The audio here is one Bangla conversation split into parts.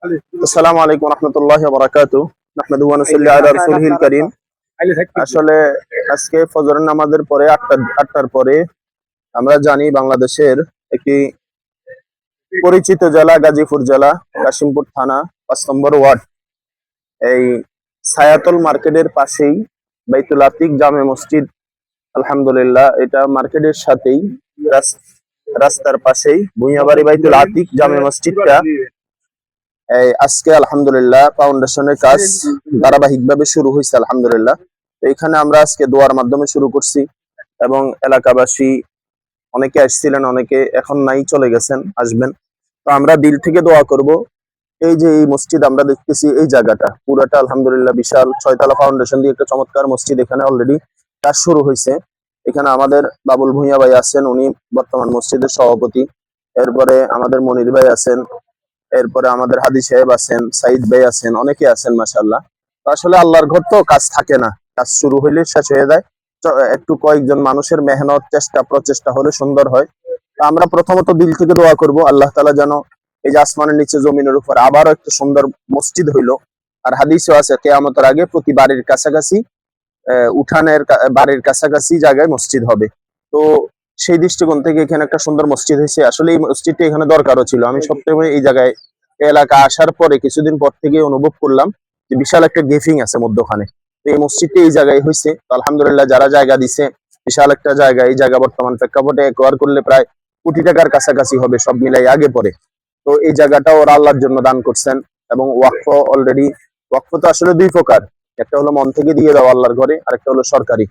আসসালামু আলাইকুম রহমতুল্লাহি ওয়া বারাকাতুহু। নাহমাদুহু ওয়া নুসাল্লি আলা রাসূলিহিল কারীম। আসলে আজকে ফজরের নামাজের পরে ৮টার পরে আমরা জানি বাংলাদেশের একটি পরিচিত জেলা গাজীপুর জেলা, কাশিমপুর থানা, ৫ নম্বর ওয়ার্ড। এই ছায়াতল মার্কেটের পাশেই বাইতুল আতিক জামে মসজিদ। আলহামদুলিল্লাহ, এটা মার্কেটের সাথেই রাস্তার পাশেই ভুঁইয়াবাড়ি বাইতুল আতিক জামে মসজিদটা এই আজকে আলহামদুলিল্লাহ ফাউন্ডেশনের কাজ ধারাবাহিকভাবে শুরু হয়েছে। আলহামদুলিল্লাহ, এখানে আমরা আজকে দোয়ার মাধ্যমে শুরু করছি এবং এলাকাবাসী অনেকে আসছিলেন, অনেকে এখন নাই, চলে গেছেন, আসবেন। তো আমরা দিল থেকে দোয়া করব। এই যে এই মসজিদ আমরা দেখতেছি, এই জায়গাটা পুরাটা আলহামদুলিল্লাহ বিশাল, 6 তলা ফাউন্ডেশন দিয়ে একটা চমৎকার মসজিদ। এখানে অলরেডি কাজ শুরু হয়েছে। এখানে আমাদের বাবুল ভূঁইয়া ভাই আছেন, উনি বর্তমান মসজিদের সভাপতি। এরপরে আমাদের মনির ভাই আছেন, এরপরে আমাদের হাদি সাহেব আছেন, সাইদ ভাই আছেন, অনেকে আছেন মাশাআল্লাহ। তো আসলে আল্লাহর ঘর তো কাজ থাকে না, কাজ শুরু হইলে শেষ হয়ে যায়। একটু কয়েকজন মানুষের মেহনত, চেষ্টা প্রচেষ্টা হলে সুন্দর হয়। তো আমরা প্রথমত দিল থেকে দোয়া করব আল্লাহ তাআলা যেন এই যে আসমানের নিচে জমিনের উপর আবারও একটা সুন্দর মসজিদ হইলো। আর হাদিসও আছে কিয়ামতের আগে প্রতি বাড়ির কাছাকাছি বাড়ির কাছাকাছি জায়গায় মসজিদ হবে। তো সেই দৃষ্টিকোণ থেকে এখানে একটা সুন্দর মসজিদ হয়েছে। আসলে এই মসজিদটা এখানে দরকারও ছিল। আমি সবসময় এই জায়গায় এলাকা আসার পরে কিছুদিন পর থেকে অনুভব করলাম যে বিশাল একটা গেফিং আছে মধ্যখানে। তো এই মসজিদটা এই জায়গায় হয়েছে। তো আলহামদুলিল্লাহ, যারা জায়গা দিছে, বিশাল একটা জায়গা। এই জায়গা বর্তমান প্রেক্ষাপটে একবার করলে প্রায় কোটি টাকার কাছাকাছি হবে সব মিলাই আগে পরে। তো এই জায়গাটা ওরা আল্লাহর জন্য দান করছেন এবং ওয়াকফ অলরেডি। ওয়াকফ তো আসলে দুই প্রকার, একটা হলো মন থেকে দিয়ে দেওয়া আল্লাহর ঘরে, আর একটা হলো সরকারি।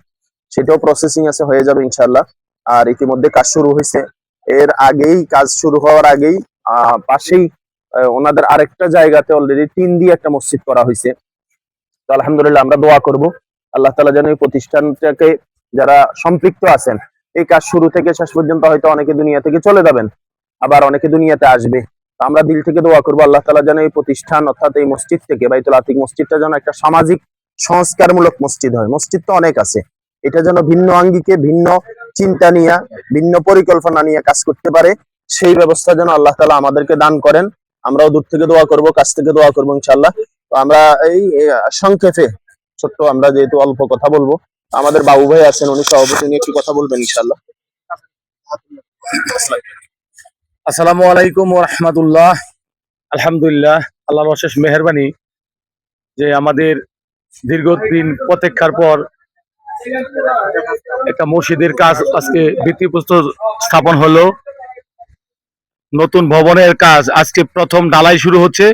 সেটাও প্রসেসিং আছে, হয়ে যাবে ইনশাল্লাহ। আর ইতিমধ্যে কাজ শুরু হয়েছে। এর আগেই, কাজ শুরু হওয়ার আগেই পাশেই ওনাদের আরেকটা জায়গাতে অলরেডি টিন দিয়ে একটা মসজিদ করা হয়েছে। তো আলহামদুলিল্লাহ, আমরা দোয়া করব আল্লাহ তাআলা যেন এই প্রতিষ্ঠানটাকে, যারা সম্পৃক্ত আছেন এই কাজ শুরু থেকে শেষ পর্যন্ত, হয়তো অনেকে দুনিয়া থেকে চলে যাবেন, আবার অনেকে দুনিয়াতে আসবে। তো আমরা দিল থেকে দোয়া করবো আল্লাহ তাআলা যেন এই প্রতিষ্ঠান, অর্থাৎ এই মসজিদ থেকে বাইতুল আতিক মসজিদটা যেন একটা সামাজিক সংস্কারমূলক মসজিদ হয়। মসজিদ তো অনেক আছে, এটা যেন ভিন্ন আঙ্গিকে, ভিন্ন চিন্তা নিয়ে, ভিন্ন পরিকল্পনা নিয়ে কাজ করতে পারে। সেই ব্যবস্থা যেন আল্লাহ তাআলা আমাদেরকে দান করেন। আমরাও দূর থেকে দোয়া করব, কাছ থেকে দোয়া করবো ইনশাআল্লাহ। তো আমরা এই সংক্ষেপে ছোট্ট, আমরা যেহেতু অল্প কথা বলবো, আমাদের বাবু ভাই আছেন, উনি সভাপতি, নিয়ে একটু কথা বলবেন ইনশাআল্লাহ। আসসালামু আলাইকুম ওয়া রাহমাতুল্লাহ। আলহামদুলিল্লাহ, আল্লাহর অশেষ মেহেরবানি যে আমাদের দীর্ঘদিন প্রতীক্ষার পর একটা মসজিদের কাজ আজকে ভিত্তিপ্রস্তর স্থাপন হলো। নতুন ভবনের কাজ আজকে প্রথম ঢালাই শুরু হচ্ছে।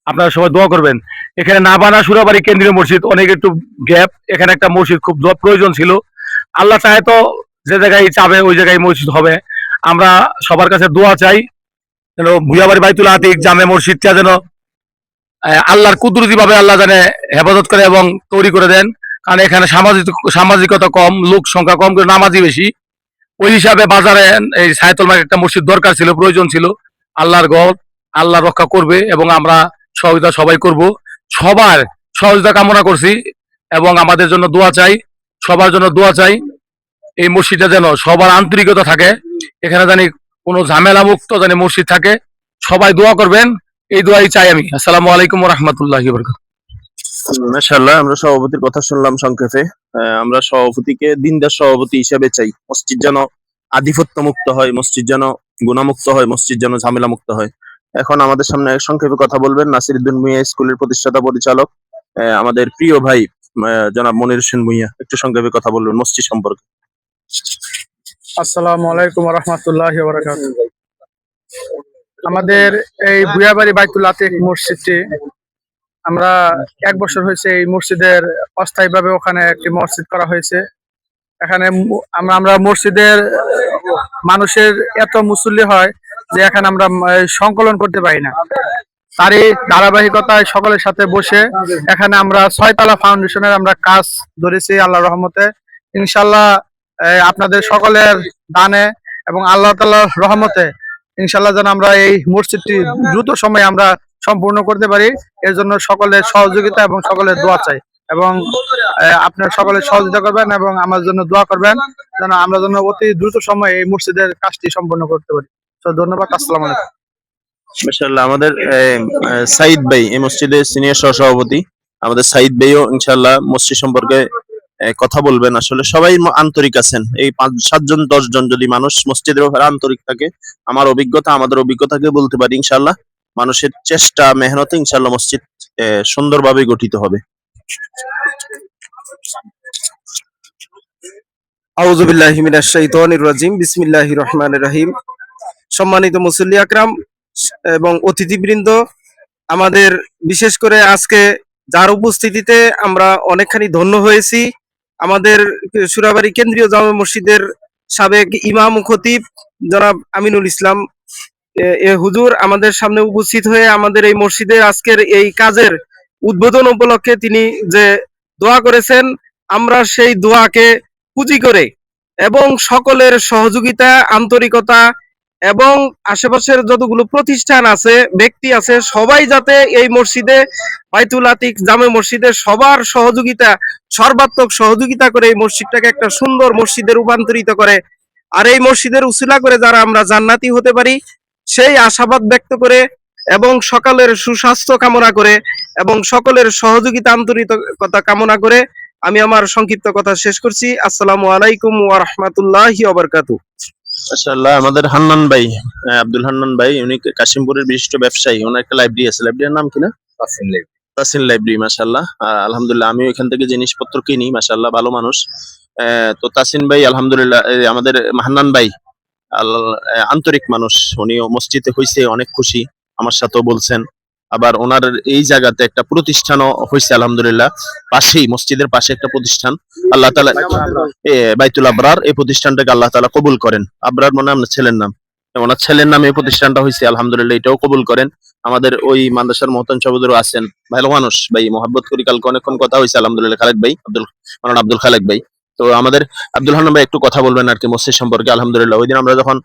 আপনারা সবাই দোয়া করবেন। এখানে নাবানা সুরাবাড়ি কেন্দ্রীয় মসজিদ অনেক একটু গ্যাপ, এখানে একটা মসজিদ খুব প্রয়োজন ছিল। আল্লাহ চাহে তো যে জায়গায় চাবে ওই জায়গায় মসজিদ হবে। আমরা সবার কাছে দোয়া চাই যেন ভুইয়াবাড়ি বাইতুল আতিক জামে মসজিদটা যেন আল্লাহর কুদরতি ভাবে আল্লাহ জানে হেফাজত করে এবং তৈরি করে দেন। কারণ এখানে সামাজিকতা কম, লোক সংখ্যা কম, করে নামাজি বেশি। ওই হিসাবে বাজারে এই সাইতুল মার্কেট একটা মসজিদ দরকার ছিল, প্রয়োজন ছিল। আল্লাহর ঘর, আল্লাহ রক্ষা করবে এবং আমরা সহযোগিতা সবাই করব। সবার সহযোগিতা কামনা করছি এবং আমাদের জন্য দোয়া চাই, সবার জন্য দোয়া চাই। এই মসজিদটা যেন সবার আন্তরিকতা থাকে, এখানে জানি কোনো ঝামেলা মুক্ত জানি মসজিদ থাকে। সবাই দোয়া করবেন, এই দোয়াই চাই আমি। আসসালামু আলাইকুম ওয়া রাহমাতুল্লাহি ওয়া বারাকাতুহু। মাশাআল্লাহ, আমরা সভাপতির কথা শুনলাম সংক্ষেপে। আমরা সভাপতিকে দিনদার সভাপতি হিসেবে চাই। মসজিদ যেন আধিপত্য মুক্ত হয়, মসজিদ যেন গুণামুক্ত হয়, মসজিদ যেন ঝামেলা মুক্ত হয়। এখন আমাদের সামনে সংক্ষেপে কথা বলবেন নাসিরউদ্দিন ভূঁইয়া স্কুলের প্রতিষ্ঠাতা পরিচালক, আমাদের প্রিয় ভাই জনাব মনির হোসেন ভূঁইয়া। একটু সংক্ষেপে কথা বলবেন মসজিদ সম্পর্কে। আসসালামু আলাইকুম ওয়া রাহমাতুল্লাহি ওয়া বারাকাতুহু। আমাদের এই ভুইয়াবাড়ি বাইতুল আতিক মসজিদটি আমরা 1 বছর হয়েছে এই মসজিদের অস্থায়ীভাবে ওখানে একটি মসজিদ করা হয়েছে। এখানে আমরা মসজিদের মানুষের এত মুসল্লি হয় যে এখানে আমরা সংকলন করতে পারি না। তারই ধারাবাহিকতায় সকলের সাথে বসে এখানে আমরা 6 তলা ফাউন্ডেশনের আমরা কাজ ধরেছি আল্লাহর রহমতে। ইনশাল্লাহ আপনাদের সকলের দানে এবং আল্লাহ তাআলার রহমতে ইনশাল্লাহ যেন আমরা এই মসজিদটি দ্রুত সময়ে আমরা সম্পূর্ণ করতে পারি। এর জন্য সকলের সহযোগিতা এবং সকলের দোয়া চাই এবং আপনার সকলের সহযোগিতা করবেন এবং আমার জন্য দোয়া করবেন যেন আমরা যেন অতি দ্রুত সময়ে এই মসজিদের কাজটি সম্পূর্ণ করতে পারি। তো ধন্যবাদ। আসসালামু আলাইকুম। মাশাআল্লাহ, আমাদের সাইদ ভাই এই মসজিদের সিনিয়র সহসভাপতি, আমাদের সাইদ ভাইও ইনশাআল্লাহ মসজিদ সম্পর্কে কথা বলবেন। আসলে সবাই আন্তরিক আছেন, এই 5 7 জন 10 জন যদি মানুষ মসজিদের ব্যাপারে আন্তরিক থাকে, আমার অভিজ্ঞতা আমাদের অভিজ্ঞতাকে বলতে পারি ইনশাআল্লাহ মানুষের চেষ্টা মেহনতে ইনশাআল্লাহ মসজিদ সুন্দরভাবে গঠিত হবে। আউযু বিল্লাহি মিনাশ শাইতানির রাজিম বিসমিল্লাহির রহমানির রহিম। সম্মানিত মুসল্লি আকরাম এবং অতিথিবৃন্দ, আমাদের বিশেষ করে আজকে যার উপস্থিতিতে আমরা অনেকখানি ধন্য হয়েছি, আমাদের সুরাবাড়ি কেন্দ্রীয় জামে মসজিদের সাবেক ইমাম ও খতিব জনাব আমিনুল ইসলাম হুজুর আমাদের সামনে উপস্থিত হয়ে আমাদের এই মসজিদের আজকের এই কাজের উদ্বোধন উপলক্ষে তিনি যে দোয়া করেছেন, আমরা সেই দোয়াকে পুঁজি করে এবং সকলের সহযোগিতা, আন্তরিকতা এবং আশেপাশের যতগুলো প্রতিষ্ঠান আছে, ব্যক্তি আছে, সবাই যাতে এই মসজিদে বাইতুল আতিক জামে মসজিদে সবার সহযোগিতা, সর্বাত্মক সহযোগিতা করে এই মসজিদটাকে একটা সুন্দর মসজিদে রূপান্তরিত করে, আর এই মসজিদের উসিলা করে যারা আমরা জান্নাতি হতে পারি সেই আশাবাদ ব্যক্ত করে এবং সকলের সুস্বাস্থ্য কামনা করে এবং সকলের সহযোগিতা, আন্তরিকতা কামনা করে আমি আমার সংক্ষিপ্ত কথা শেষ করছি। আসসালামু আলাইকুম ওয়া রাহমাতুল্লাহি ওয়া বারাকাতুহু। মাশাআল্লাহ, আমাদের হান্নান ভাই, আব্দুল হান্নান ভাই, উনি কাশিমপুরের বিশিষ্ট ব্যবসায়ী। ওনার একটা লাইব্রেরি আছে, লাইব্রেরির নাম কি না? তাসিন লাইব্রেরি। মাশাআল্লাহ, আলহামদুলিল্লাহ আমি ওইখান থেকে জিনিসপত্র কিনি। মাশাআল্লাহ, ভালো মানুষ। তো তাসিন ভাই আলহামদুলিল্লাহ, আমাদের হান্নান ভাই আন্তরিক মানুষ। উনিও মসজিদে হইছে অনেক খুশি, আমার সাথেও বলছেন। আবার ওনার এই জায়গাতে একটা প্রতিষ্ঠানও হয়েছে আলহামদুলিল্লাহ, পাশেই মসজিদের পাশে একটা প্রতিষ্ঠান। আল্লাহ তাআলা বাইতুল আবরার, এই প্রতিষ্ঠানটাকে আল্লাহ তাআলা কবুল করেন। আবরার মানে আপনার ছেলের নাম, ওনার ছেলের নামে এই প্রতিষ্ঠানটা হয়েছে আলহামদুলিল্লাহ, এটাও কবুল করেন। আমাদের ওই মাদ্রাসার মহতান সভাপতিও আছেন, ভালো মানুষ ভাই, মহব্বত করি। কালকে অনেকক্ষণ কথা হয়েছে আলহামদুলিল্লাহ। খালেক ভাই, আব্দুল খালেক ভাই। তো আমাদের আব্দুল হান্নান ভাই একটু কথা বলবেন আর কি মসজিদ সম্পর্কে। আলহামদুলিল্লাহ ওই দিন আমরা যখন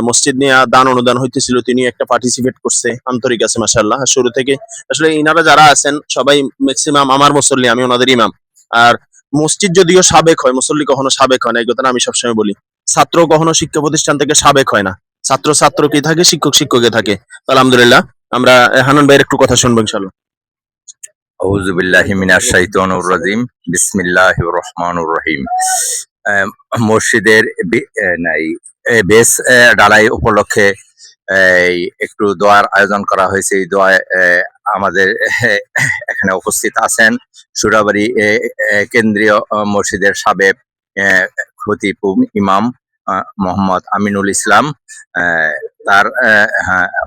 মসজিদ নিয়ে দান অনুদান হইতেছিল, তিনি একটা পার্টিসিপেট করছে, আন্তরিক আছে মাশাআল্লাহ শুরু থেকে। আসলে ইনারা যারা আছেন সবাই ম্যাক্সিমাম আমার মুসল্লি, আমি ওনাদের ইমাম। আর মসজিদ যদিও সাবেক হয়, মুসল্লি কখনো সাবেক হয় না, এই কথাটা আমি সবসময় বলি। ছাত্র কখনো শিক্ষা প্রতিষ্ঠান থেকে সাবেক হয় না, ছাত্র ছাত্রকে থাকে, শিক্ষক শিক্ষকে থাকে। আলহামদুলিল্লাহ আমরা হান্নান ভাইয়ের একটু কথা শুনবো ইনশাআল্লাহ। আউযু বিল্লাহি মিনাশ শাইতানির রাজিম বিসমিল্লাহির রহমানির রহিম। মসজিদের বেস ঢালাই উপলক্ষে একটু দোয়ার আয়োজন করা হয়েছে। এই দোয়ায় আমাদের এখানে উপস্থিত আছেন সুরাবাড়ি কেন্দ্রীয় মসজিদের সাবেক খতিব ইমাম মোহাম্মদ আমিনুল ইসলাম। তার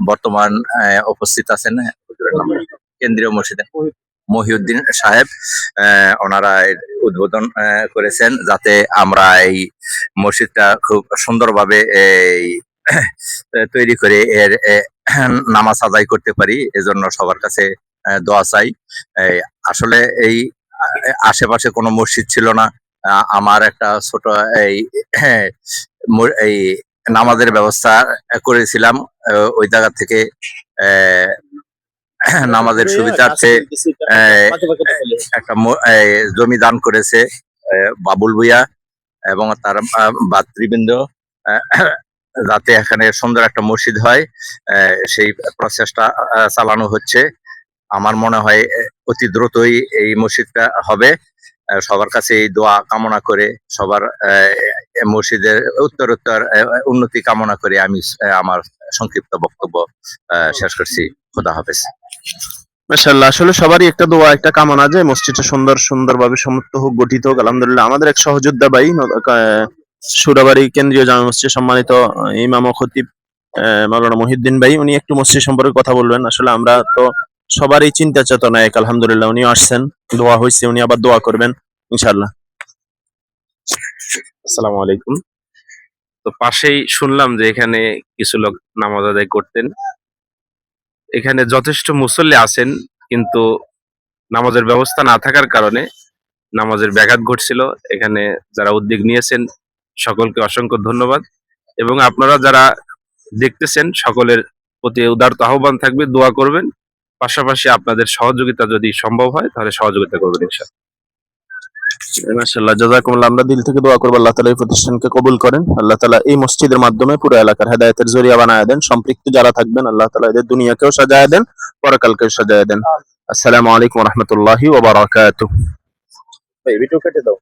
বর্তমান উপস্থিত আছেন কেন্দ্রীয় মসজিদে মহিউদ্দিন সাহেব। ওনারা উদ্বোধন করেছেন যাতে আমরা এই মসজিদটা খুব সুন্দরভাবে তৈরি করে এর নামাজ আদায় করতে পারি, এজন্য সবার কাছে দোয়া চাই। আসলে এই আশেপাশে কোনো মসজিদ ছিল না। আমার একটা ছোট এই নামাজের ব্যবস্থা করেছিলাম, ওই জায়গা থেকে নামাজের সুবিধার্থে একটা জমি দান করেছে বাবুল ভুইয়া এবং তার ভাতৃবৃন্দ, যাতে এখানে সুন্দর একটা মসজিদ হয় সেই প্রচেষ্টা চালানো হচ্ছে। আমার মনে হয় অতি দ্রুতই এই মসজিদটা হবে। সবার কাছে এই দোয়া কামনা করে, সবার মসজিদের উত্তরোত্তর উন্নতি কামনা করে আমি আমার সংক্ষিপ্ত বক্তব্য শেষ করছি। খোদা হাফেজ। মাশাআল্লাহ, আসলে সবারই একটা দোয়া, একটা কামনা যে মসজিদটা সুন্দরভাবে সমর্থ হোক, গঠিত হোক। আলহামদুলিল্লাহ আমাদের এক সহযোদ্ধা ভাই সুরাবাড়ি কেন্দ্রীয় জামে মসজিদ সম্মানিত ইমাম ও খতিব মাওলানা মহিউদ্দিন ভাই, উনি একটু মসজিদ সম্পর্কে কথা বলবেন। আসলে আমরা তো সবারই চিন্তা চেতনা এক, আলহামদুলিল্লাহ উনি আসছেন, দোয়া হয়েছে, উনি আবার দোয়া করবেন ইনশাআল্লাহ। আসসালামু আলাইকুম। তো পাশেই শুনলাম যে এখানে কিছু লোক নামাজ আদায় করতেন। এখানে যথেষ্ট মুসল্লি আছেন, কিন্তু নামাজের ব্যবস্থা না থাকার কারণে নামাজের ব্যাঘাত ঘটছিল। এখানে যারা উদ্যোগ নিয়েছেন সকলকে অসংখ্য ধন্যবাদ, এবং আপনারা যারা দেখতেছেন সকলের প্রতি উদারত আহ্বান থাকবে, দোয়া করবেন। পাশাপাশি আপনাদের সহযোগিতা যদি সম্ভব হয় তাহলে সহযোগিতা করবেন ইনশাআল্লাহ। মাশাআল্লাহ, জাযাকুমুল্লাহ। আমরা দিল থেকে দোয়া করব আল্লাহ তাআলা এই প্রতিষ্ঠানকে কবুল করেন। আল্লাহ তাআলা এই মসজিদের মাধ্যমে পুরো এলাকার হেদায়েতের জরিয়া বানায় দেন। সম্পৃক্ত যারা থাকবেন আল্লাহ তাআলা এদের দুনিয়াকেও সাজায় দেন, পরকালকেও সাজায় দেন। আসসালামু আলাইকুম ওয়া রাহমাতুল্লাহি ওয়া বারাকাতুহু। এই ভিডিও কেটে দাও।